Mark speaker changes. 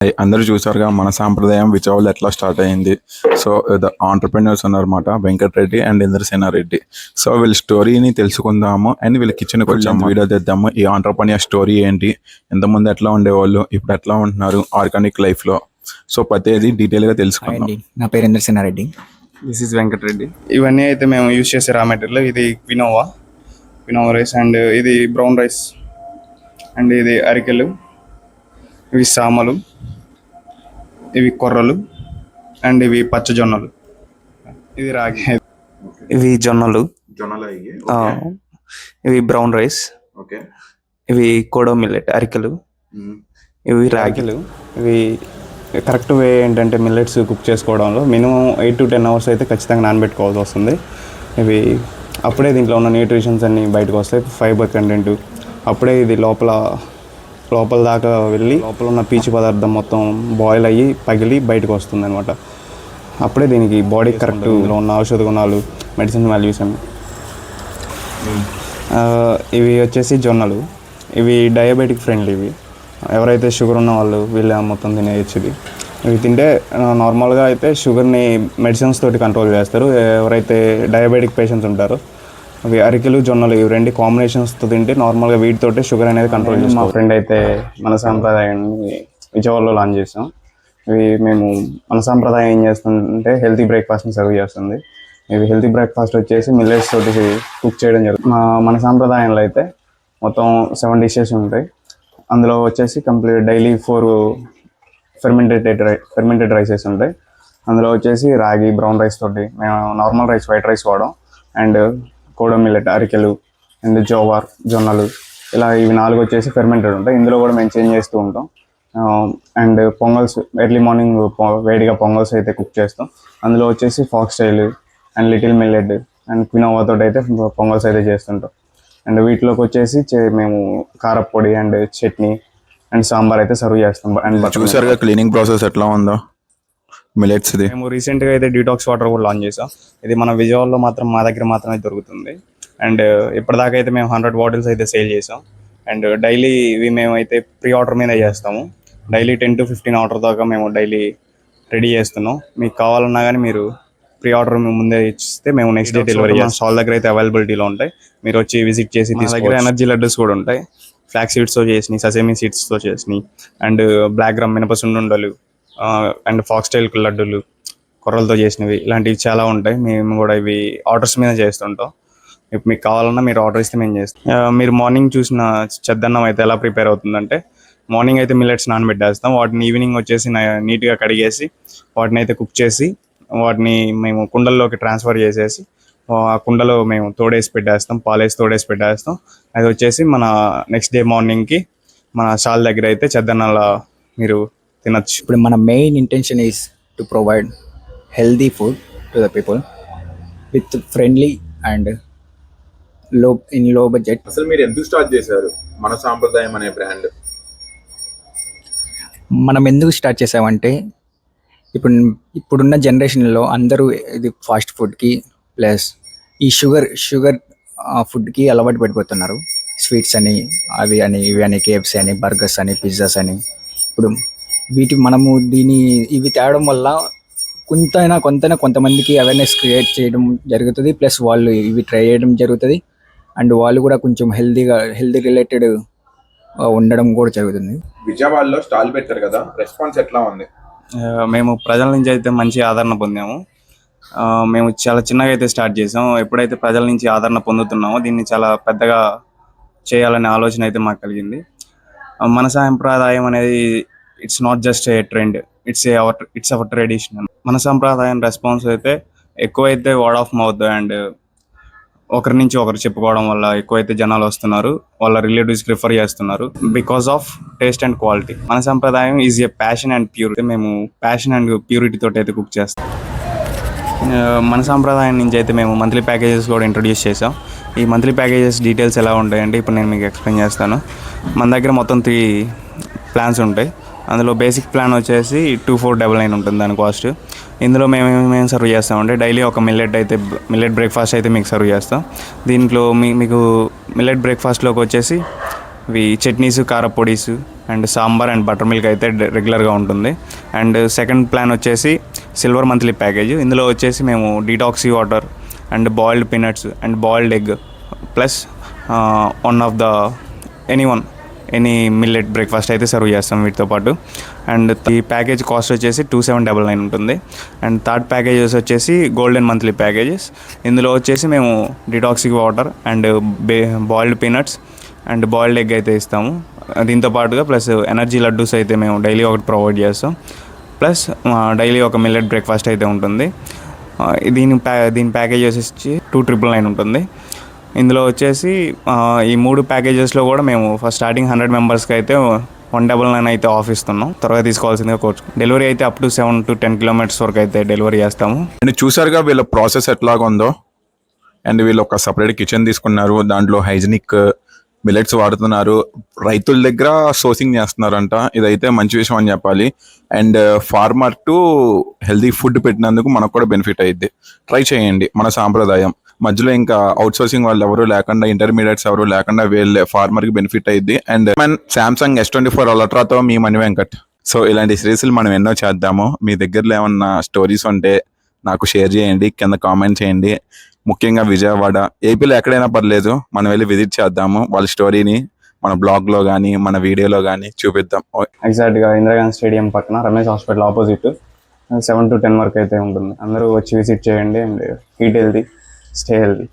Speaker 1: అందరూ చూసారుగా మన సాంప్రదాయం విజయవాడలో ఎట్లా స్టార్ట్ అయింది. సో ద ఆంటర్ప్రెన్యూర్స్ ఉన్నారన్నమాట, వెంకటరెడ్డి అండ్ ఇంద్రసేనారెడ్డి. సో వీళ్ళ స్టోరీని తెలుసుకుందాము అండ్ వీళ్ళ కిచెన్కి వచ్చాము, వీడియో తెద్దాము. ఈ ఆంటర్ప్రెన్యూర్ స్టోరీ ఏంటి, ఎంతమంది ఎట్లా ఉండేవాళ్ళు, ఇప్పుడు ఎట్లా ఉంటున్నారు ఆర్గానిక్ లైఫ్లో. సో ప్రతిదీ డీటెయిల్గా తెలుసుకుందాం.
Speaker 2: అండి, నా పేరు ఇంద్రసేనారెడ్డి.
Speaker 3: This is Venkatareddy. ఇవన్నీ అయితే మేము యూజ్ చేసే రా మెటీరియల్. ఇది క్వినోవా రైస్ అండ్ ఇది బ్రౌన్ రైస్ అండ్ ఇది అరికెలు, ఇవి సామలు, ఇవి కొర్రలు అండ్ ఇవి పచ్చజొన్నలు, ఇది రాగి, ఇవి జొన్నలు, ఇవి బ్రౌన్ రైస్, ఇవి కోడో మిల్లెట్ అరికెలు, ఇవి రాగిలు. ఇవి కరెక్ట్ వే ఏంటంటే మిల్లెట్స్ కుక్ చేసుకోవడంలో మినిమం 8 to 10 hours అయితే ఖచ్చితంగా నానబెట్టుకోవాల్సి వస్తుంది. ఇవి అప్పుడే దీంట్లో ఉన్న న్యూట్రిషన్స్ అన్నీ బయటకు వస్తాయి, ఫైబర్ కంటెంట్. అప్పుడే ఇది లోపల దాకా వెళ్ళి లోపల ఉన్న పీచు పదార్థం మొత్తం బాయిల్ అయ్యి పగిలి బయటకు వస్తుంది అనమాట. అప్పుడే దీనికి బాడీ కరెక్ట్లో ఉన్న ఔషధ గుణాలు, మెడిసిన్ వాల్యూస్ అన్నీ. ఇవి వచ్చేసి జొన్నలు. ఇవి డయాబెటిక్ ఫ్రెండ్లీ. ఇవి ఎవరైతే షుగర్ ఉన్న వాళ్ళు వీళ్ళ మొత్తం తినేయచ్చు. ఇవి తింటే నార్మల్గా అయితే షుగర్ని మెడిసిన్స్ తోటి కంట్రోల్ చేస్తారు. ఎవరైతే డయాబెటిక్ పేషెంట్స్ ఉంటారో అవి అరికెలు, జొన్నలు, ఇవి రెండు కాంబినేషన్స్తో తింటే నార్మల్గా వీటితోటే షుగర్ అనేది కంట్రోల్ చేస్తాం. మా ఫ్రెండ్ అయితే మన సాంప్రదాయాన్ని విజయవాడలో లాంచ్ చేసాం. ఇవి మేము మన సాంప్రదాయం ఏం చేస్తుందంటే హెల్తీ బ్రేక్ఫాస్ట్ని సర్వ్ చేస్తుంది. ఇవి హెల్తీ బ్రేక్ఫాస్ట్ వచ్చేసి మిల్లెట్స్ తోటి కుక్ చేయడం జరుగుతుంది. మన సాంప్రదాయంలో అయితే మొత్తం 7 dishes ఉంటాయి. అందులో వచ్చేసి కంప్లీట్ డైలీ 4 ఫెర్మెంటెడ్ రైసెస్ ఉంటాయి. అందులో వచ్చేసి రాగి, బ్రౌన్ రైస్ తోటి మేము నార్మల్ రైస్, వైట్ రైస్ వాడడం, అండ్ కోడో మిల్లెట్ అరికెలు అండ్ జోవార్ జొన్నలు, ఇలా ఇవి 4 వచ్చేసి ఫెర్మెంటెడ్ ఉంటాయి. ఇందులో కూడా మేము చేంజ్ చేస్తూ ఉంటాం. అండ్ పొంగల్స్, ఎర్లీ మార్నింగ్ వేడిగా పొంగల్స్ అయితే కుక్ చేస్తాం. అందులో వచ్చేసి foxtail and little millet and quinoa తోటి అయితే పొంగల్స్ అయితే చేస్తుంటాం. అండ్ వీటిలోకి వచ్చేసి మేము కారపొడి అండ్ చట్నీ అండ్ సాంబార్ అయితే సర్వ్ చేస్తాం. అండ్
Speaker 1: చూసారుగా క్లీనింగ్ ప్రాసెస్ ఎట్లా ఉందో మిల్లెట్స్.
Speaker 3: మేము రీసెంట్గా అయితే డీటాక్స్ వాటర్ కూడా లాంచ్ చేసాం. ఇది మన విజయవాడలో మాత్రం మా దగ్గర మాత్రమే దొరుకుతుంది. అండ్ ఇప్పటిదాకా అయితే మేము 100 bottles అయితే సేల్ చేసాం. అండ్ డైలీ ఇవి మేము అయితే ప్రీ ఆర్డర్ మీద చేస్తాము. డైలీ 10 to 15 ఆర్డర్ దాకా మేము డైలీ రెడీ చేస్తున్నాం. మీకు కావాలన్నా కానీ మీరు ప్రీ ఆర్డర్ మేము ముందే ఇస్తే మేము నెక్స్ట్ డే డెలివరీ చేస్తాం. స్టాల్ దగ్గర అయితే అవైలబిలిటీలో ఉంటాయి, మీరు వచ్చి విజిట్ చేసి. మా దగ్గర ఎనర్జీ లడ్డూస్ కూడా ఉంటాయి, ఫ్లాక్ సీడ్స్తో చేసినాయి, ససేమి సీడ్స్తో చేసినాయి, అండ్ బ్లాక్ గ్రామ్ మినపసుండుండలు అండ్ ఫాక్స్ స్టైల్ లడ్డూలు, కొర్రలతో చేసినవి, ఇలాంటివి చాలా ఉంటాయి. మేము కూడా ఇవి ఆర్డర్స్ మీద చేస్తుంటాం. ఇప్పుడు మీకు కావాలన్నా మీరు ఆర్డర్ ఇస్తే మేము చేస్తాం. మీరు మార్నింగ్ చూసిన చెద్దన్నం అయితే ఎలా ప్రిపేర్ అవుతుందంటే, మార్నింగ్ అయితే మిల్లెట్స్ నానబెట్టేస్తాం. వాటిని ఈవినింగ్ వచ్చేసి నీట్గా కడిగేసి వాటిని అయితే కుక్ చేసి వాటిని మేము కుండల్లోకి ట్రాన్స్ఫర్ చేసేసి ఆ కుండలో మేము తోడేసి పెట్టేస్తాం, పాలేసి తోడేసి పెట్టేస్తాం. అది వచ్చేసి మన నెక్స్ట్ డే మార్నింగ్కి మన స్టాల్ దగ్గర అయితే చెద్దన్నలా మీరు తినచ్చు.
Speaker 2: ఇప్పుడు మన main intention is to provide healthy food to the people with friendly and లో బడ్జెట్.
Speaker 1: అసలు మీరు ఎందుకు స్టార్ట్ చేశారు మన సాంప్రదాయం అనే బ్రాండ్?
Speaker 2: మనం ఎందుకు స్టార్ట్ చేసామంటే, ఇప్పుడున్న జనరేషన్లో అందరూ ఇది ఫాస్ట్ ఫుడ్కి ప్లస్ ఈ షుగర్ ఫుడ్కి అలవాటు పడిపోతున్నారు. స్వీట్స్ అని, అవి అని, ఇవి అని, కేఎఫ్సీ అని, బర్గర్స్ అని, పిజ్జాస్ అని. ఇప్పుడు మనము ఇవి తేవడం వల్ల కొంతైనా కొంతమందికి అవేర్నెస్ క్రియేట్ చేయడం జరుగుతుంది. ప్లస్ వాళ్ళు ఇవి ట్రై చేయడం జరుగుతుంది. అండ్ వాళ్ళు కూడా కొంచెం హెల్దీ రిలేటెడ్ ఉండడం కూడా జరుగుతుంది.
Speaker 1: విజయవాడలో స్టాల్ పెట్టారు కదా, రెస్పాన్స్ ఎట్లా ఉంది?
Speaker 3: మేము ప్రజల నుంచి అయితే మంచి ఆదరణ పొందాము. మేము చాలా చిన్నగా అయితే స్టార్ట్ చేసాం. ఎప్పుడైతే ప్రజల నుంచి ఆదరణ పొందుతున్నామో దీన్ని చాలా పెద్దగా చేయాలనే ఆలోచన అయితే మాకు కలిగింది. మన సాంప్రదాయం అనేది it's not just a trend, it's our tradition. మన సాంప్రదాయం రెస్పాన్స్ అయితే ఎక్కువైతే వర్డ్ ఆఫ్ మౌత్ అండ్ ఒకరి నుంచి ఒకరు చెప్పుకోవడం వల్ల ఎక్కువైతే జనాలు వస్తున్నారు, వాళ్ళ రిలేటివ్స్కి రిఫర్ చేస్తున్నారు because of taste and quality. మన సాంప్రదాయం is a passion and purity. మేము ప్యాషన్ అండ్ ప్యూరిటీ తోటి అయితే కుక్ చేస్తాం. మన సాంప్రదాయం నుంచి అయితే మేము మంత్లీ ప్యాకేజెస్ కూడా ఇంట్రొడ్యూస్ చేసాం. ఈ మంత్లీ ప్యాకేజెస్ డీటెయిల్స్ ఎలా ఉంటాయంటే ఇప్పుడు నేను మీకు ఎక్స్ప్లెయిన్ చేస్తాను. మన దగ్గర మొత్తం 3 ప్లాన్స్ ఉంటాయి. అందులో బేసిక్ ప్లాన్ వచ్చేసి 2499 ఉంటుంది దాని కాస్ట్. ఇందులో మేము సర్వ్ చేస్తామంటే డైలీ ఒక మిల్లెట్ బ్రేక్ఫాస్ట్ అయితే మీకు సర్వ్ చేస్తాం. దీంట్లో మీకు మిల్లెట్ బ్రేక్ఫాస్ట్లోకి వచ్చేసి ఇవి చట్నీస్, కారపొడీస్ and sambar and butter milk అయితే రెగ్యులర్గా ఉంటుంది. అండ్ సెకండ్ ప్లాన్ వచ్చేసి సిల్వర్ మంత్లీ ప్యాకేజ్. ఇందులో వచ్చేసి మేము detox water and boiled peanuts and boiled egg plus one of the any millet breakfast అయితే సర్వ్ చేస్తాం వీటితో పాటు. అండ్ ఈ ప్యాకేజ్ కాస్ట్ వచ్చేసి 2799 ఉంటుంది. అండ్ థర్డ్ ప్యాకేజెస్ వచ్చేసి గోల్డెన్ మంత్లీ ప్యాకేజెస్. ఇందులో వచ్చేసి మేము detox water and boiled peanuts and boiled egg అయితే ఇస్తాము. దీంతో పాటుగా ప్లస్ ఎనర్జీ లడ్డూస్ అయితే మేము డైలీ ఒకటి ప్రొవైడ్ చేస్తాం. ప్లస్ డైలీ ఒక మిల్లెట్ బ్రేక్ఫాస్ట్ అయితే ఉంటుంది. దీని ప్యాకేజ్ వచ్చేసి 2999 ఉంటుంది. ఇందులో వచ్చేసి ఈ 3 ప్యాకేజెస్లో కూడా మేము ఫస్ట్ స్టార్టింగ్ 100 మెంబర్స్కి అయితే 199 అయితే ఆఫ్ ఇస్తున్నాం. త్వరగా తీసుకోవాల్సిందిగా కోరుచు. డెలివరీ అయితే అప్ టు 7 to 10 కిలోమీటర్స్ వరకు అయితే డెలివరీ చేస్తాము.
Speaker 1: అండ్ చూసారుగా వీళ్ళ ప్రాసెస్ ఎట్లాగా ఉందో. అండ్ వీళ్ళు ఒక సపరేట్ కిచెన్ తీసుకున్నారు, దాంట్లో హైజీనిక్ మిల్లెట్స్ వాడుతున్నారు, రైతుల దగ్గర సోర్సింగ్ చేస్తున్నారంట. ఇదైతే మంచి విషయం అని చెప్పాలి. And farmer to healthy food పెట్టినందుకు మనకు కూడా బెనిఫిట్ అయ్యిద్ది. ట్రై చేయండి, మన సాంప్రదాయం. మధ్యలో ఇంకా అవుట్ సోర్సింగ్ వాళ్ళు ఎవరు లేకుండా, ఇంటర్మీడియట్స్ ఎవరు లేకుండా వీళ్ళే ఫార్మర్ కి బెనిఫిట్ అయ్యిద్ది. అండ్ సామ్సంగ్ S24 అల్ట్రాతో మీ మణి వెంకట్. సో ఇలాంటి సిరీస్లు మనం ఎన్నో చేద్దాము. మీ దగ్గరలో ఏమన్నా స్టోరీస్ ఉంటే నాకు షేర్ చేయండి, కింద కామెంట్ చేయండి. ముఖ్యంగా విజయవాడ, ఏపీలో ఎక్కడైనా పర్లేదు, మనం వెళ్ళి విజిట్ చేద్దాము. వాళ్ళ స్టోరీని మన బ్లాగ్ లో కానీ మన వీడియోలో కానీ చూపిద్దాం.
Speaker 3: ఎగ్జాక్ట్గా ఇందిరాగాంధీ స్టేడియం పక్కన రమేష్ హాస్పిటల్ ఆపోజిట్ 7 to 10 వరకు అయితే ఉంటుంది. అందరూ వచ్చి విజిట్ చేయండి. And eat healthy, stay healthy.